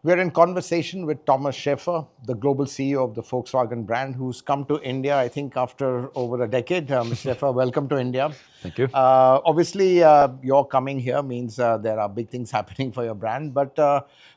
We're in conversation with Thomas Schäfer, the global CEO of the Volkswagen brand, who's come to India, I think, after over a decade. Mr. Schäfer, welcome to India. Thank you. Obviously, your coming here means there are big things happening for your brand. But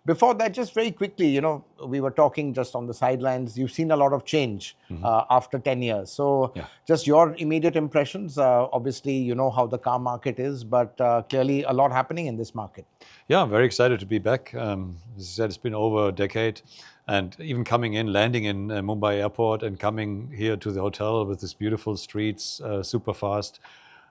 before that, just very quickly, we were talking just on the sidelines. You've seen a lot of change after 10 years. So just your immediate impressions. Obviously, you know how the car market is, but clearly a lot happening in this market. Yeah, I'm very excited to be back. As I said, it's been over a decade. And even coming in, landing in Mumbai airport and coming here to the hotel with these beautiful streets, super fast,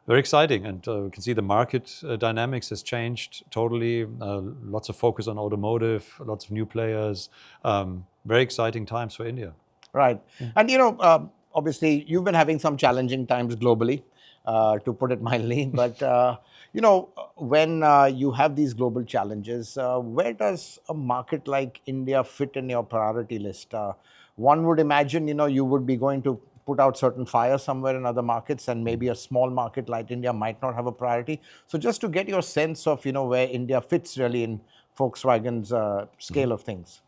very exciting. And we can see the market dynamics has changed totally. Lots of focus on automotive, lots of new players. Very exciting times for India. Right. And, obviously, you've been having some challenging times globally, to put it mildly. But, when you have these global challenges, where does a market like India fit in your priority list? One would imagine, you would be going to put out certain fires somewhere in other markets, and maybe a small market like India might not have a priority. So just to get your sense of, where India fits really in Volkswagen's scale of things.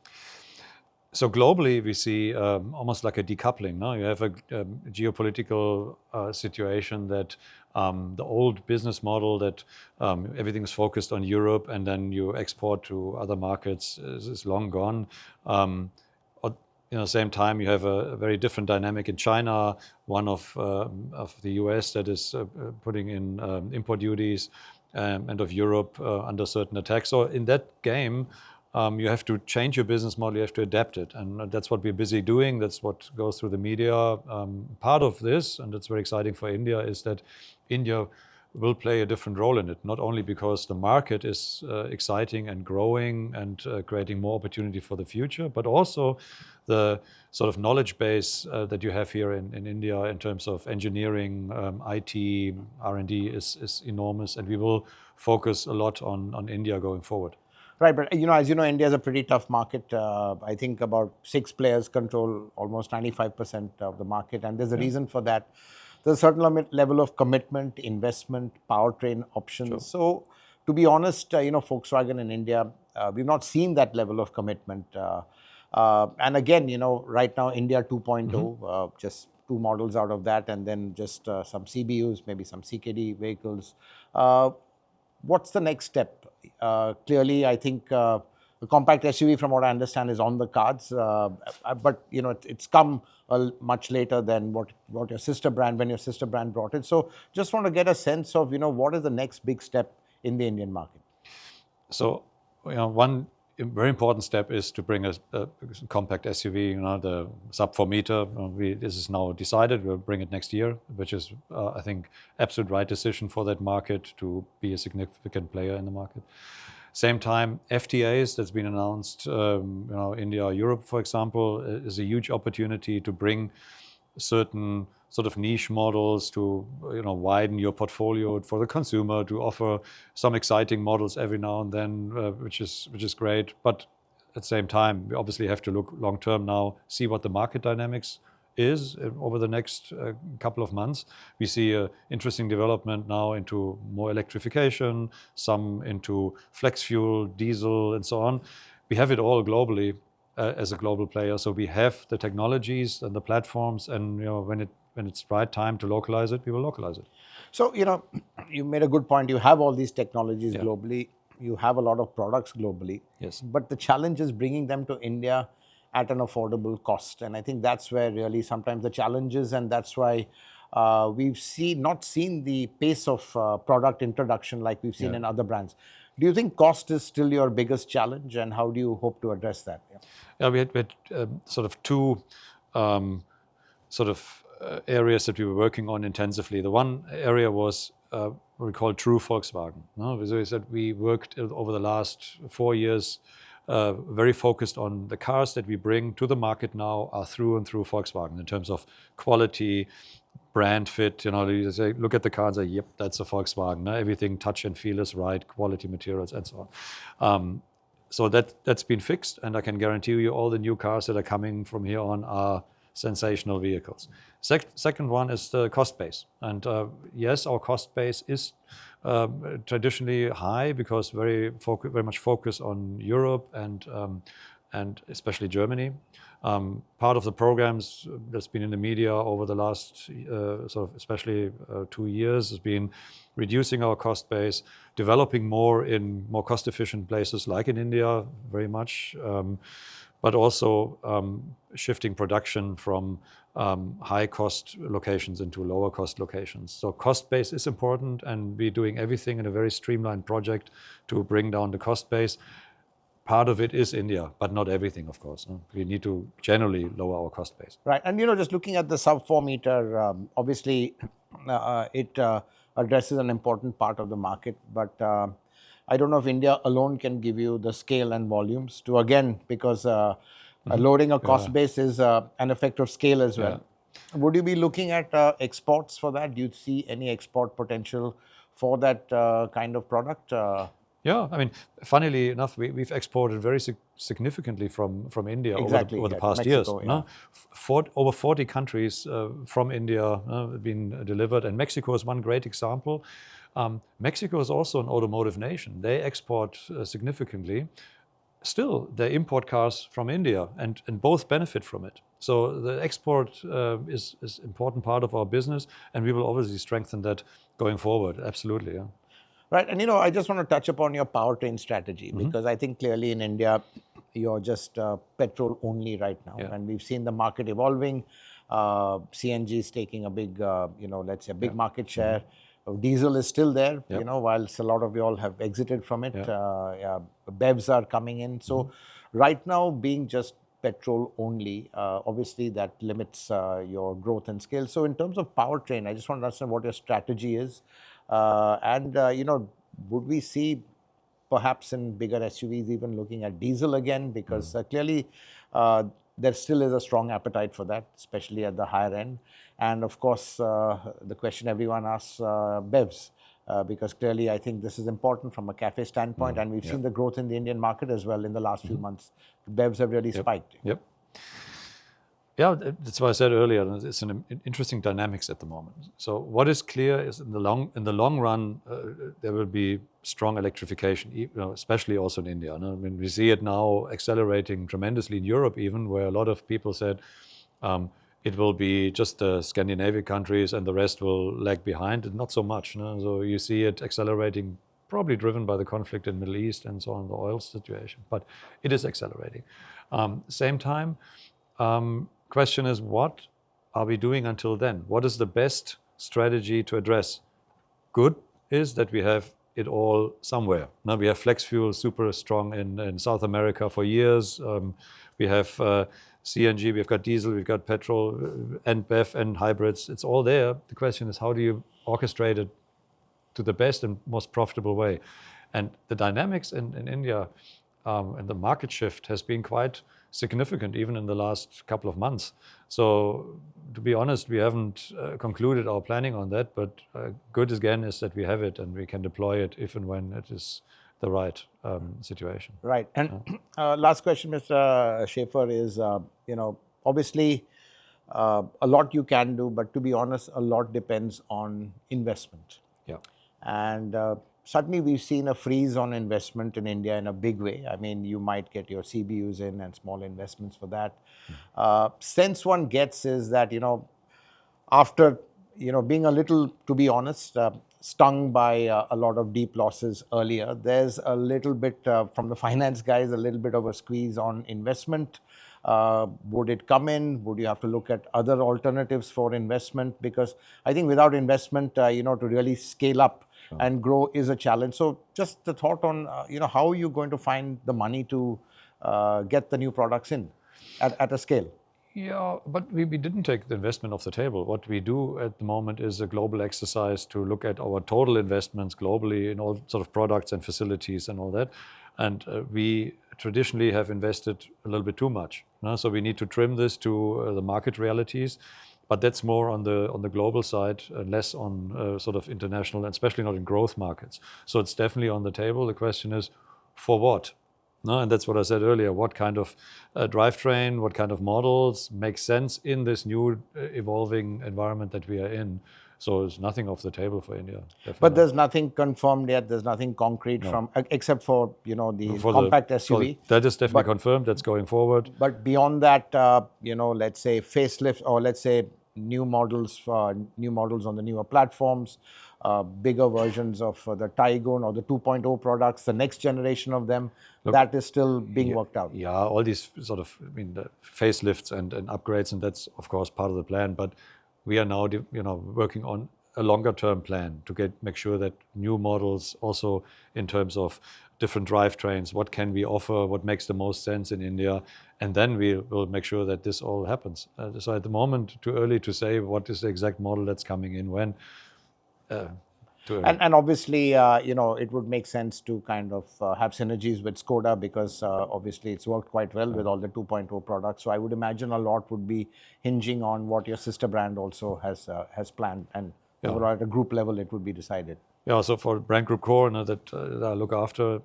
So globally, we see almost like a decoupling. No? You have a geopolitical situation that the old business model that everything is focused on Europe and then you export to other markets is long gone. At the same time, you have a very different dynamic in China, one of the US that is putting in import duties, and of Europe under certain attacks. So in that game, you have to change your business model, you have to adapt it. And that's what we're busy doing. That's what goes through the media. Part of this, and that's very exciting for India, is that India will play a different role in it, not only because the market is exciting and growing and creating more opportunity for the future, but also the sort of knowledge base that you have here in India in terms of engineering, IT, R&D is enormous, and we will focus a lot on India going forward. Right, but as you know, India is a pretty tough market. I think about 6 players control almost 95% of the market, and there's a reason for that. There's a certain level of commitment, investment, powertrain options. Sure. So, to be honest, Volkswagen in India, we've not seen that level of commitment. And again, right now, India 2.0, just 2 models out of that, and then just some CBUs, maybe some CKD vehicles. What's the next step? Clearly, I think the compact SUV, from what I understand, is on the cards. But it's come much later than what your sister brand, when your sister brand brought it. So just want to get a sense of what is the next big step in the Indian market. So one very important step is to bring a compact SUV, the sub 4 meter. This is now decided. We'll bring it next year, which is, I think, absolute right decision for that market to be a significant player in the market. Same time, FTAs that's been announced, India or Europe, for example, is a huge opportunity to bring certain sort of niche models to widen your portfolio for the consumer, to offer some exciting models every now and then, which is great. But at the same time, we obviously have to look long term now, see what the market dynamics is over the next couple of months. We see an interesting development now into more electrification, some into flex fuel, diesel, and so on. We have it all globally as a global player, so we have the technologies and the platforms, and when it's right time to localize it, we will localize it. So you made a good point. You have all these technologies globally. You have a lot of products globally. Yes. But the challenge is bringing them to India at an affordable cost. And I think that's where really sometimes the challenge is, and that's why we've not seen the pace of product introduction like we've seen in other brands. Do you think cost is still your biggest challenge, and how do you hope to address that? Yeah, we had sort of 2 areas that we were working on intensively. The one area was what we call true Volkswagen. So we said we worked over the last 4 years very focused on the cars that we bring to the market now are through and through Volkswagen in terms of quality, brand fit. You say, look at the car and say, yep, that's a Volkswagen. Everything touch and feel is right, quality materials and so on. So that's been fixed, and I can guarantee you all the new cars that are coming from here on are sensational vehicles. Second one is the cost base. And yes, our cost base is traditionally high because very much focus on Europe and especially Germany. Part of the programs that's been in the media over the last especially 2 years has been reducing our cost base, developing more in more cost-efficient places like in India, very much, but also shifting production from high-cost locations into lower-cost locations. So cost base is important, and we're doing everything in a very streamlined project to bring down the cost base. Part of it is India, but not everything, of course. No? We need to generally lower our cost base. Right. And, just looking at the sub 4 meter, obviously it addresses an important part of the market. But I don't know if India alone can give you the scale and volumes to, again, because loading a cost base is an effect of scale as well. Yeah. Would you be looking at exports for that? Do you see any export potential for that kind of product? Yeah, I mean, funnily enough, we've exported very significantly from India over the past Mexico, years. Yeah. No? Over 40 countries from India have been delivered, and Mexico is one great example. Mexico is also an automotive nation. They export significantly. Still, they import cars from India, and both benefit from it. So the export is an important part of our business, and we will obviously strengthen that going forward. Absolutely, yeah. Right, and I just want to touch upon your powertrain strategy, because I think clearly in India, you're just petrol only right now, and we've seen the market evolving. CNG is taking a big, let's say, a big market share. Diesel is still there, whilst a lot of you all have exited from it. BEVs are coming in. So right now, being just petrol only, obviously that limits your growth and scale. So in terms of powertrain, I just want to understand what your strategy is. Would we see perhaps in bigger SUVs even looking at diesel again? Because clearly there still is a strong appetite for that, especially at the higher end. And of course, the question everyone asks, BEVs, because clearly I think this is important from a CAFE standpoint, and we've seen the growth in the Indian market as well in the last few months. BEVs have really spiked. Yep. Yeah, that's what I said earlier. It's an interesting dynamics at the moment. So what is clear is in the long run, there will be strong electrification, especially also in India. I mean, we see it now accelerating tremendously in Europe, even where a lot of people said it will be just the Scandinavian countries and the rest will lag behind. And not so much. So you see it accelerating, probably driven by the conflict in the Middle East and so on, the oil situation. But it is accelerating. Same time. Question is, what are we doing until then? What is the best strategy to address? Good is that we have it all somewhere. Now we have flex fuel super strong in South America for years. We have CNG, we've got diesel, we've got petrol, and BEV and hybrids. It's all there. The question is, how do you orchestrate it to the best and most profitable way? And the dynamics in India and the market shift has been quite significant, even in the last couple of months. So to be honest, we haven't concluded our planning on that, but good again is that we have it and we can deploy it if and when it is the right situation. Right. And last question, Mr. Schäfer, is, obviously a lot you can do, but to be honest, a lot depends on investment. Yeah. And suddenly we've seen a freeze on investment in India in a big way. I mean, you might get your CBUs in and small investments for that. Sense one gets is that, after, being a little, to be honest, stung by a lot of deep losses earlier, there's a little bit, from the finance guys, a little bit of a squeeze on investment. Would it come in? Would you have to look at other alternatives for investment? Because I think without investment, to really scale up and grow is a challenge. So just the thought on, how are you going to find the money to get the new products in at a scale? Yeah, but we didn't take the investment off the table. What we do at the moment is a global exercise to look at our total investments globally in all sort of products and facilities and all that. And we traditionally have invested a little bit too much. So we need to trim this to the market realities. But that's more on the global side, less on sort of international, and especially not in growth markets. So it's definitely on the table. The question is, for what? No, and that's what I said earlier. What kind of drivetrain, what kind of models make sense in this new evolving environment that we are in? So it's nothing off the table for India. Definitely. But there's nothing confirmed yet. There's nothing concrete from, except for, the For compact so SUV. that is definitely confirmed. That's going forward. But beyond that, let's say facelift, or let's say new models on the newer platforms, bigger versions of the Taygun or the 2.0 products, the next generation of them, that is still being worked out. Yeah, all these sort of, the facelifts and upgrades, and that's of course part of the plan. But we are now, working on a longer term plan to make sure that new models also in terms of different drivetrains, what can we offer, what makes the most sense in India, and then we will make sure that this all happens. So at the moment, too early to say what is the exact model that's coming in when. And obviously, it would make sense to kind of have synergies with Skoda, because obviously it's worked quite well with all the 2.0 products. So I would imagine a lot would be hinging on what your sister brand also has planned, and overall at a group level it would be decided. Yeah, so for Brand Group Core that I look after,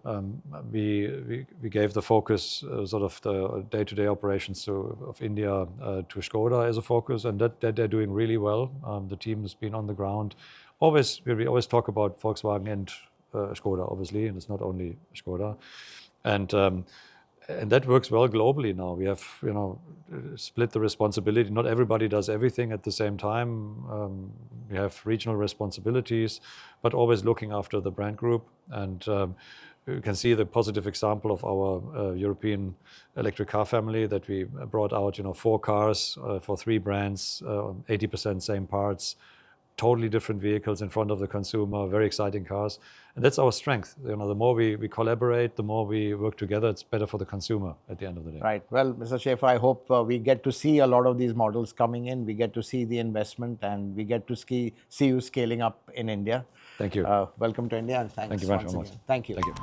we gave the focus, sort of the day-to-day operations of India to Skoda as a focus, and that they're doing really well. The team has been on the ground. We always talk about Volkswagen and Skoda, obviously, and it's not only Skoda, and that works well globally now. We have split the responsibility. Not everybody does everything at the same time. We have regional responsibilities, but always looking after the brand group. And you can see the positive example of our European electric car family that we brought out. 4 cars for 3 brands, 80% same parts. Totally different vehicles in front of the consumer, very exciting cars. And that's our strength. The more we collaborate, the more we work together, it's better for the consumer at the end of the day. Right. Well, Mr. Schäfer, I hope we get to see a lot of these models coming in. We get to see the investment, and we get to see you scaling up in India. Thank you. Welcome to India, and thanks. Thank you very much. Thank you. Thank you.